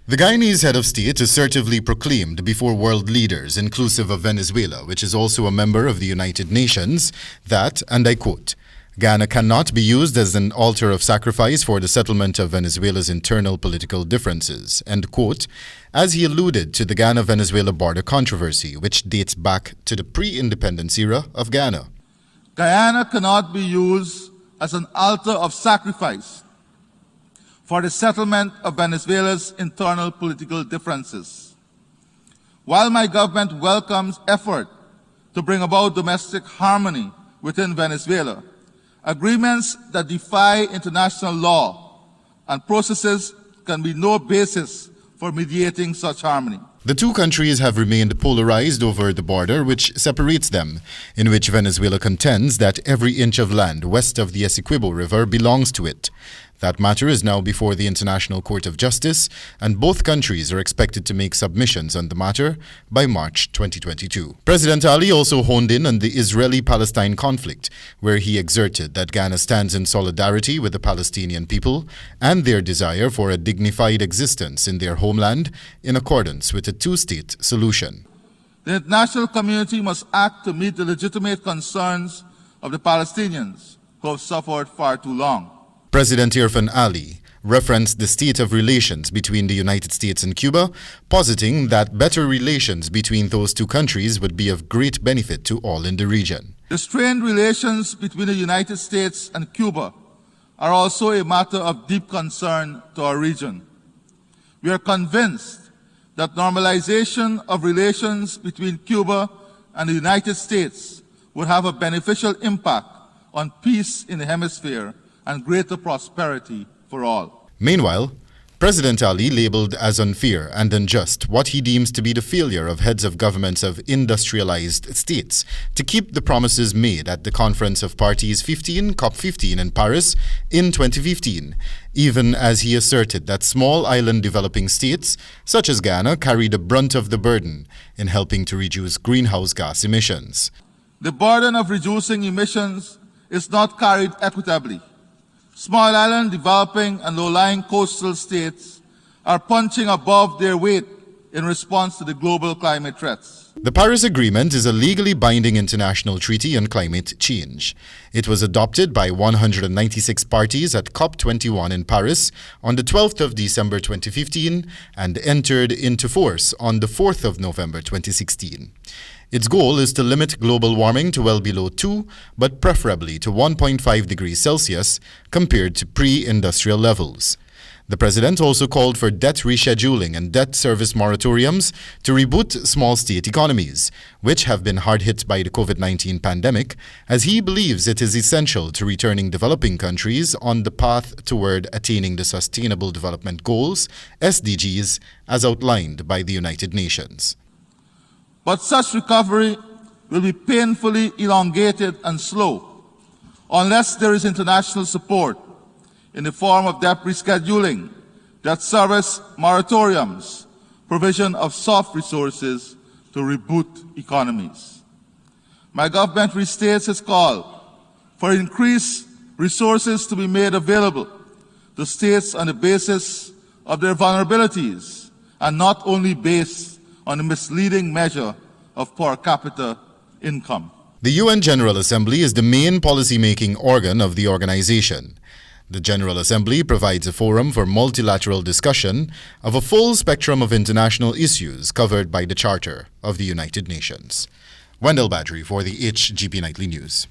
The Guyanese head of state assertively proclaimed before world leaders, inclusive of Venezuela, which is also a member of the United Nations, that, and I quote, Guyana cannot be used as an altar of sacrifice for the settlement of Venezuela's internal political differences, end quote, as he alluded to the Guyana Venezuela border controversy, which dates back to the pre-independence era of Guyana. Guyana cannot be used as an altar of sacrifice for the settlement of Venezuela's internal political differences. While my government welcomes effort to bring about domestic harmony within Venezuela, agreements that defy international law and processes can be no basis for mediating such harmony. The two countries have remained polarized over the border which separates them, in which Venezuela contends that every inch of land west of the Essequibo River belongs to it. That matter is now before the International Court of Justice, and both countries are expected to make submissions on the matter by March 2022. President Ali also honed in on the Israeli-Palestine conflict, where he exerted that Guyana stands in solidarity with the Palestinian people and their desire for a dignified existence in their homeland in accordance with a two-state solution. The international community must act to meet the legitimate concerns of the Palestinians, who have suffered far too long. President Irfaan Ali referenced the state of relations between the United States and Cuba, positing that better relations between those two countries would be of great benefit to all in the region. The strained relations between the United States and Cuba are also a matter of deep concern to our region. We are convinced that normalization of relations between Cuba and the United States would have a beneficial impact on peace in the hemisphere and greater prosperity for all. Meanwhile, President Ali labeled as unfair and unjust what he deems to be the failure of heads of governments of industrialized states to keep the promises made at the Conference of Parties 15, COP15 in Paris in 2015, even as he asserted that small island developing states, such as Guyana, carry the brunt of the burden in helping to reduce greenhouse gas emissions. The burden of reducing emissions is not carried equitably. Small island developing and low-lying coastal states are punching above their weight in response to the global climate threats. The Paris Agreement is a legally binding international treaty on climate change. It was adopted by 196 parties at COP21 in Paris on the 12th of December 2015 and entered into force on the 4th of November 2016. Its goal is to limit global warming to well below 2, but preferably to 1.5 degrees Celsius compared to pre-industrial levels. The president also called for debt rescheduling and debt service moratoriums to reboot small state economies, which have been hard hit by the COVID-19 pandemic, as he believes it is essential to returning developing countries on the path toward attaining the Sustainable Development Goals, SDGs, as outlined by the United Nations. But such recovery will be painfully elongated and slow unless there is international support in the form of debt rescheduling, debt service moratoriums, provision of soft resources to reboot economies. My government restates its call for increased resources to be made available to states on the basis of their vulnerabilities and not only based on a misleading measure of per capita income. The UN General Assembly is the main policy-making organ of the organization. The General Assembly provides a forum for multilateral discussion of a full spectrum of international issues covered by the Charter of the United Nations. Wendell Badrie for the HGP Nightly News.